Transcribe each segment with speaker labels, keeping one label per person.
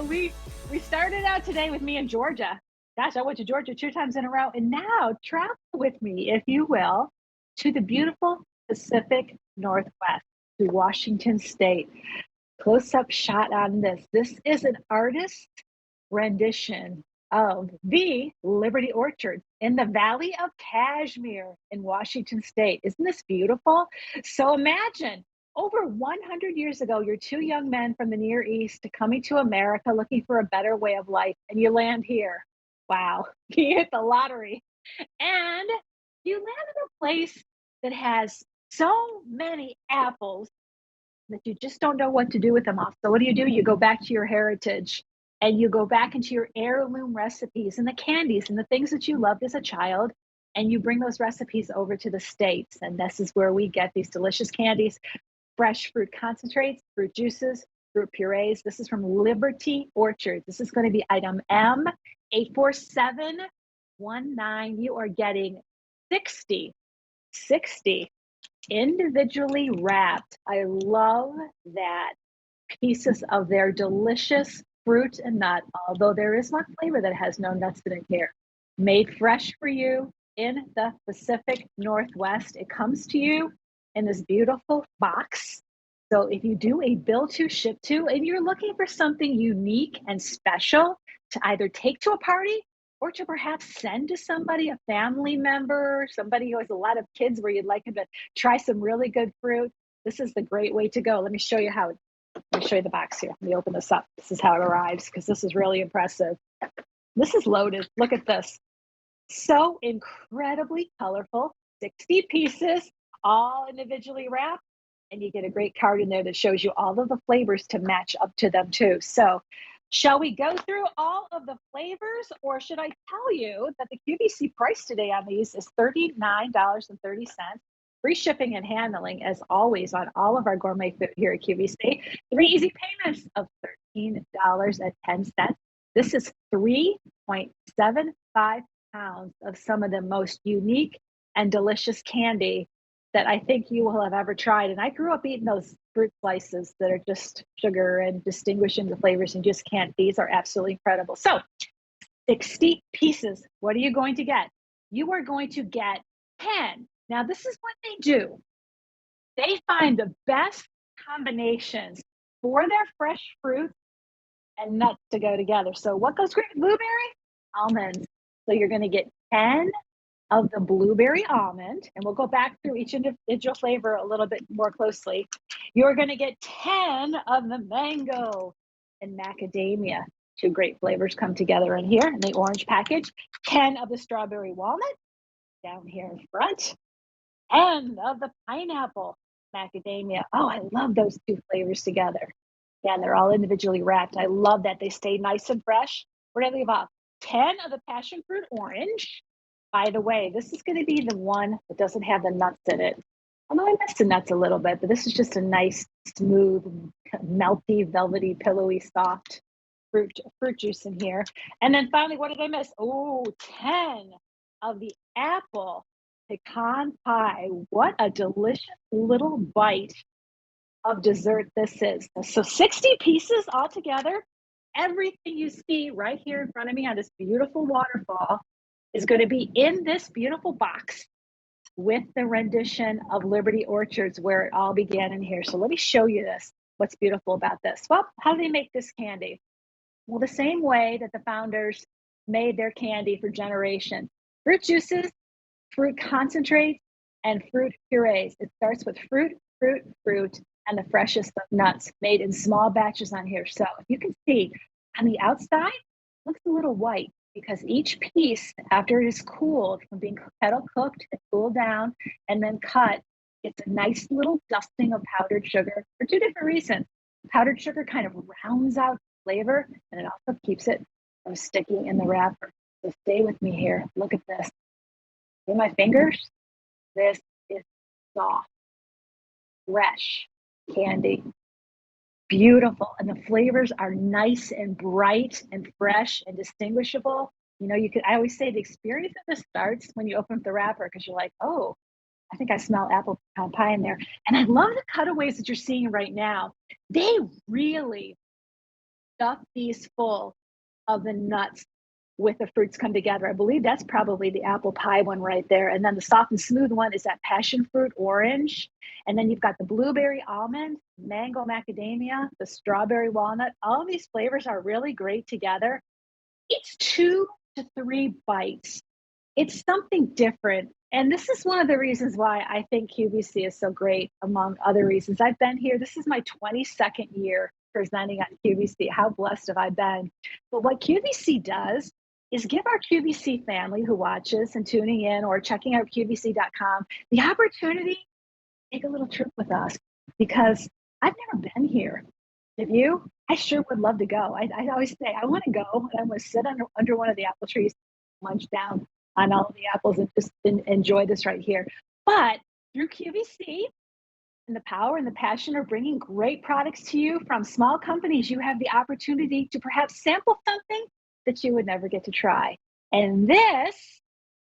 Speaker 1: we started out today with me in Georgia. Gosh, I went to Georgia 2 times in a row, and now travel with me, if you will, to the beautiful Pacific Northwest, to Washington State. Close-up shot on this. This is an artist's rendition of the Liberty Orchard in the Valley of Kashmir in Washington State. Isn't this beautiful? So imagine over 100 years ago, you're two young men from the Near East coming to America looking for a better way of life, and you land here. Wow, you hit the lottery. And you land in a place that has so many apples that you just don't know what to do with them all. So what do? You go back to your heritage and you go back into your heirloom recipes and the candies and the things that you loved as a child, and you bring those recipes over to the States. And this is where we get these delicious candies, fresh fruit concentrates, fruit juices, fruit purees. This is from Liberty Orchard. This is going to be item M84719. You are getting 60 individually wrapped. I love that pieces of their delicious fruit and nut, although there is one flavor that has no nuts in it here. Made fresh for you in the Pacific Northwest. It comes to you in this beautiful box. So if you do a bill to ship to, and you're looking for something unique and special to either take to a party or to perhaps send to somebody, a family member, somebody who has a lot of kids where you'd like them to try some really good fruit, this is the great way to go. Let me show you the box here. Let me open this up. This is how it arrives, because this is really impressive. This is loaded. Look at this. So incredibly colorful. 60 pieces, all individually wrapped. And you get a great card in there that shows you all of the flavors to match up to them too. So shall we go through all of the flavors, or should I tell you that the QVC price today on these is $39.30. Free shipping and handling, as always, on all of our gourmet food here at QVC. 3 easy payments of $13.10. This is 3.75 pounds of some of the most unique and delicious candy that I think you will have ever tried. And I grew up eating those fruit slices that are just sugar and distinguishing the flavors and just can't. These are absolutely incredible. So 60 pieces. What are you going to get? You are going to get 10. Now, this is what they do. They find the best combinations for their fresh fruit and nuts to go together. So what goes great with blueberry? Almonds. So you're going to get 10 of the blueberry almond, and we'll go back through each individual flavor a little bit more closely. You're going to get 10 of the mango and macadamia. 2 great flavors come together in here in the orange package. 10 of the strawberry walnut down here in front, and of the pineapple macadamia. Oh, I love those 2 flavors together. Yeah, and they're all individually wrapped. I love that they stay nice and fresh. We're going to leave off 10 of the passion fruit orange. By the way, this is going to be the one that doesn't have the nuts in it. Although I miss the nuts a little bit, but this is just a nice, smooth, melty, velvety, pillowy, soft fruit juice in here. And then finally, what did I miss? Oh, 10 of the apple pecan pie. What a delicious little bite of dessert this is. So 60 pieces altogether. Everything you see right here in front of me on this beautiful waterfall is going to be in this beautiful box with the rendition of Liberty Orchards, where it all began in here. So let me show you this. What's beautiful about this? Well, how do they make this candy? Well, the same way that the founders made their candy for generations. Fruit juices, fruit concentrates, and fruit purees. It starts with fruit, and the freshest of nuts made in small batches on here. So if you can see on the outside, it looks a little white, because each piece, after it is cooled from being kettle cooked and cooled down and then cut, it's a nice little dusting of powdered sugar for 2 different reasons. Powdered sugar kind of rounds out flavor, and it also keeps it from sticking in the wrapper. So stay with me here. Look at this. See my fingers? This is soft, fresh candy. Beautiful, and the flavors are nice and bright and fresh and distinguishable. You know, I always say the experience of this starts when you open up the wrapper, because you're like, oh, I think I smell apple pecan pie in there. And I love the cutaways that you're seeing right now. They really stuff these full of the nuts with the fruits come together. I believe that's probably the apple pie one right there. And then the soft and smooth one is that passion fruit orange. And then you've got the blueberry almond, mango macadamia, the strawberry walnut. All of these flavors are really great together. It's 2 to 3 bites. It's something different. And this is one of the reasons why I think QVC is so great, among other reasons. I've been here. This is my 22nd year presenting on QVC. How blessed have I been? But what QVC does is give our QVC family who watches and tuning in or checking out QVC.com the opportunity to take a little trip with us, because I've never been here. Have you? I sure would love to go. I always say, I want to go and I want to sit under one of the apple trees, munch down on all of the apples and just enjoy this right here. But through QVC and the power and the passion of bringing great products to you from small companies, you have the opportunity to perhaps sample something that you would never get to try. And this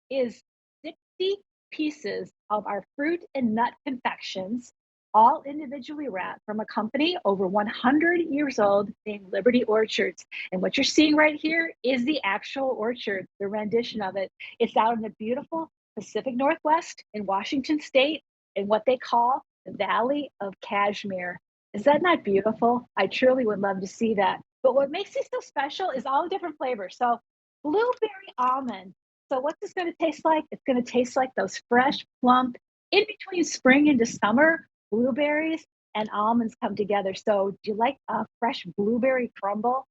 Speaker 1: is 60 pieces of our fruit and nut confections, all individually wrapped, from a company over 100 years old named Liberty Orchards. And what you're seeing right here is the actual orchard, the rendition of it. It's out in the beautiful Pacific Northwest in Washington State in what they call the Valley of Cashmere. Is that not beautiful? I truly would love to see that. But what makes these so special is all the different flavors. So blueberry almond. So what's this going to taste like? It's going to taste like those fresh, plump, in between spring into summer, blueberries and almonds come together. So do you like a fresh blueberry crumble?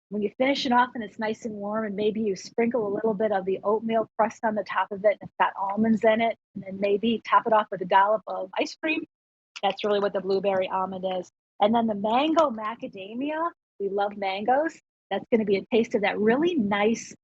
Speaker 1: When you finish it off and it's nice and warm, and maybe you sprinkle a little bit of the oatmeal crust on the top of it, and it's got almonds in it, and then maybe top it off with a dollop of ice cream. That's really what the blueberry almond is. And then the mango macadamia, we love mangoes. That's going to be a taste of that really nice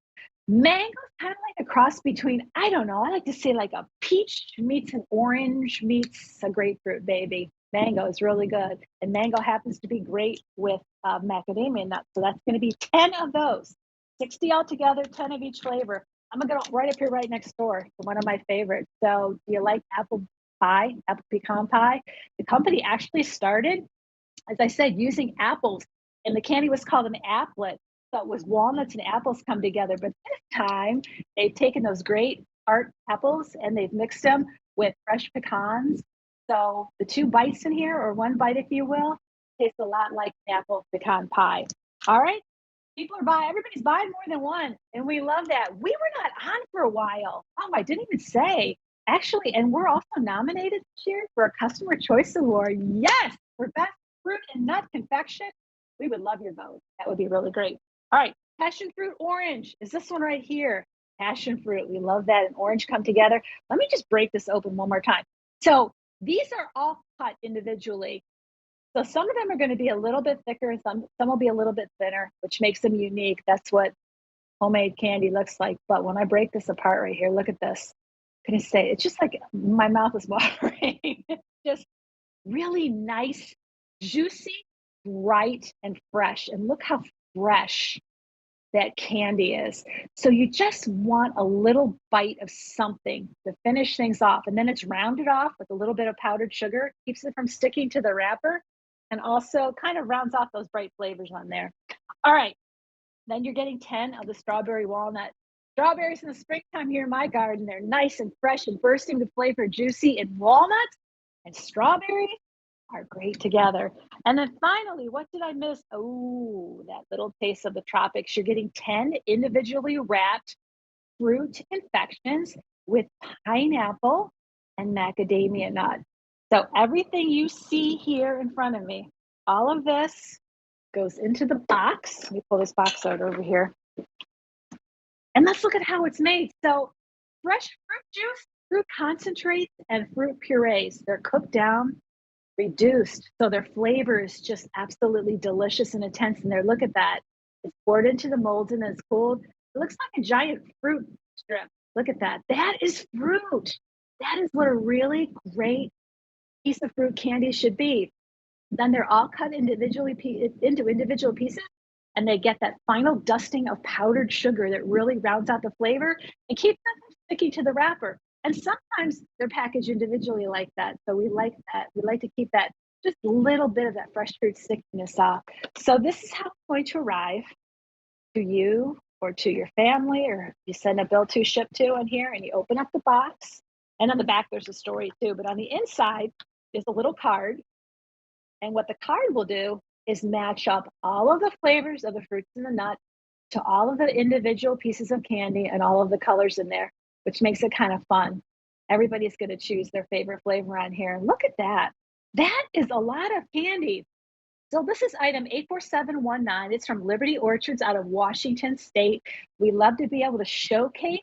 Speaker 1: mango, kind of like a cross between, I don't know, I like to say like a peach meets an orange meets a grapefruit, baby. Mango is really good. And mango happens to be great with macadamia nuts. So that's going to be 10 of those, 60 altogether, 10 of each flavor. I'm going to go right up here, right next door to one of my favorites. So do you like apple pie, apple pecan pie? The company actually started, as I said, using apples, and the candy was called an applet. So it was walnuts and apples come together. But this time they've taken those great tart apples and they've mixed them with fresh pecans. So the 2 bites in here, or 1 bite, if you will, tastes a lot like apple pecan pie. All right. People are buying, everybody's buying more than one. And we love that. We were not on for a while. Oh, I didn't even say. Actually, and we're also nominated this year for a Customer Choice Award. Yes, for Best Fruit and Nut Confection. We would love your vote. That would be really great. All right, passion fruit orange is this one right here. Passion fruit, we love that, and orange come together. Let me just break this open one more time. So these are all cut individually. So some of them are going to be a little bit thicker, some will be a little bit thinner, which makes them unique. That's what homemade candy looks like. But when I break this apart right here, look at this. I'm going to say, it's just like my mouth is watering. Just really nice, juicy, bright, and fresh. And look how fresh that candy is. So you just want a little bite of something to finish things off. And then it's rounded off with a little bit of powdered sugar, keeps it from sticking to the wrapper, and also kind of rounds off those bright flavors on there. All right. Then you're getting 10 of the strawberry walnut. Strawberries in the springtime here in my garden, they're nice and fresh and bursting with flavor, juicy, and walnut and strawberry are great together. And then finally, what did I miss? Oh, that little taste of the tropics. You're getting 10 individually wrapped fruit confections with pineapple and macadamia nut. So everything you see here in front of me, all of this goes into the box. Let me pull this box out over here. And let's look at how it's made. So fresh fruit juice, fruit concentrates, and fruit purees. They're cooked down, reduced, so their flavor is just absolutely delicious and intense in there. Look at that. It's poured into the molds and then it's cooled. It looks like a giant fruit strip. Look at that. That is fruit. That is what a really great piece of fruit candy should be. Then they're all cut individually into individual pieces, and they get that final dusting of powdered sugar that really rounds out the flavor and keeps them from sticking to the wrapper. And sometimes they're packaged individually like that. So we like that. We like to keep that just a little bit of that fresh fruit stickiness off. So this is how it's going to arrive to you or to your family, or you send a bill to ship to in here and you open up the box. And on the back, there's a story too, but on the inside is a little card. And what the card will do is match up all of the flavors of the fruits and the nuts to all of the individual pieces of candy and all of the colors in there, which makes it kind of fun. Everybody's going to choose their favorite flavor on here. And look at that. That is a lot of candy. So this is item 84719. It's from Liberty Orchards out of Washington State. We love to be able to showcase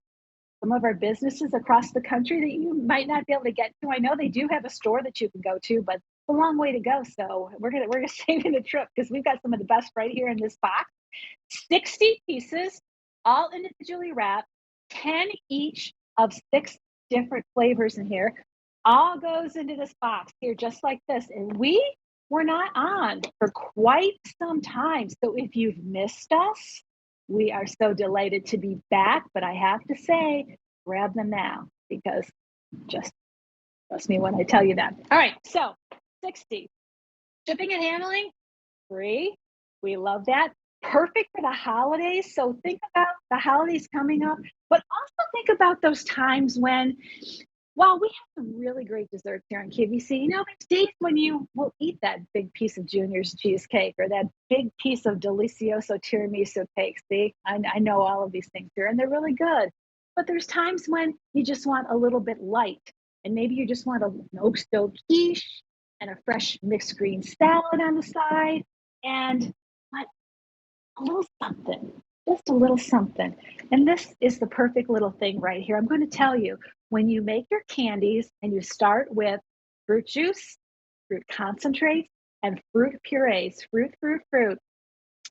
Speaker 1: some of our businesses across the country that you might not be able to get to. I know they do have a store that you can go to, but it's a long way to go. So we're gonna save you the trip because we've got some of the best right here in this box. 60 pieces, all individually wrapped, 10 each of 6 different flavors in here. All goes into this box here just like this. And we were not on for quite some time. So if you've missed us, we are so delighted to be back. But I have to say, grab them now because just trust me when I tell you that. All right, so 60. Shipping and handling, free. We love that. Perfect for the holidays. So think about the holidays coming up, but also think about those times when, while we have some really great desserts here on QVC, you know, there's days when you will eat that big piece of Junior's cheesecake or that big piece of Delicioso tiramisu cake. See, I know all of these things here and they're really good, but there's times when you just want a little bit light and maybe you just want an oak stove quiche and a fresh mixed green salad on the side and what, a little something, just a little something. And this is the perfect little thing right here. I'm going to tell you, when you make your candies and you start with fruit juice, fruit concentrates, and fruit purees, fruit,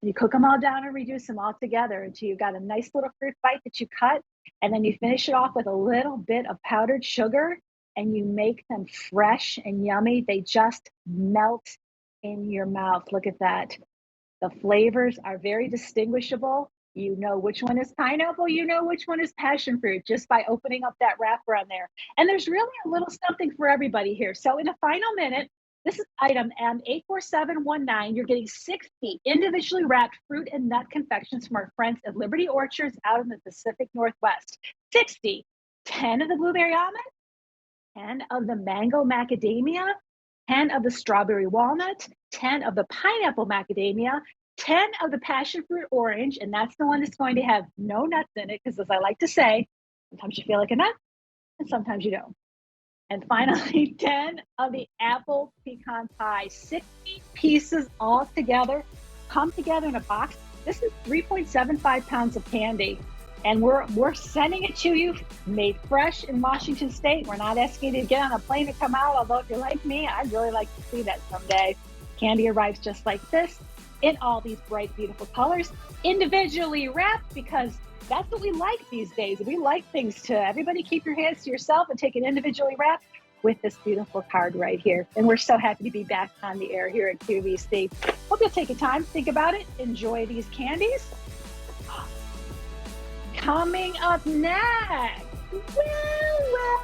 Speaker 1: you cook them all down and reduce them all together until you've got a nice little fruit bite that you cut, and then you finish it off with a little bit of powdered sugar, and you make them fresh and yummy. They just melt in your mouth. Look at that. The flavors are very distinguishable. You know which one is pineapple, you know which one is passion fruit just by opening up that wrapper on there. And there's really a little something for everybody here. So in the final minute, this is item M84719. You're getting 60 individually wrapped fruit and nut confections from our friends at Liberty Orchards out in the Pacific Northwest. 60, 10 of the blueberry almond, 10 of the mango macadamia, 10 of the strawberry walnut, 10 of the pineapple macadamia, 10 of the passion fruit orange, and that's the one that's going to have no nuts in it, because as I like to say, sometimes you feel like a nut and sometimes you don't. And finally, 10 of the apple pecan pie, 60 pieces all together, come together in a box. This is 3.75 pounds of candy. And we're sending it to you, made fresh in Washington State. We're not asking you to get on a plane to come out, although if you're like me, I'd really like to see that someday. Candy arrives just like this, in all these bright, beautiful colors, individually wrapped, because that's what we like these days. We like things to, everybody keep your hands to yourself and take it individually wrapped with this beautiful card right here. And we're so happy to be back on the air here at QVC. Hope you'll take a time, think about it, enjoy these candies. Coming up next, well,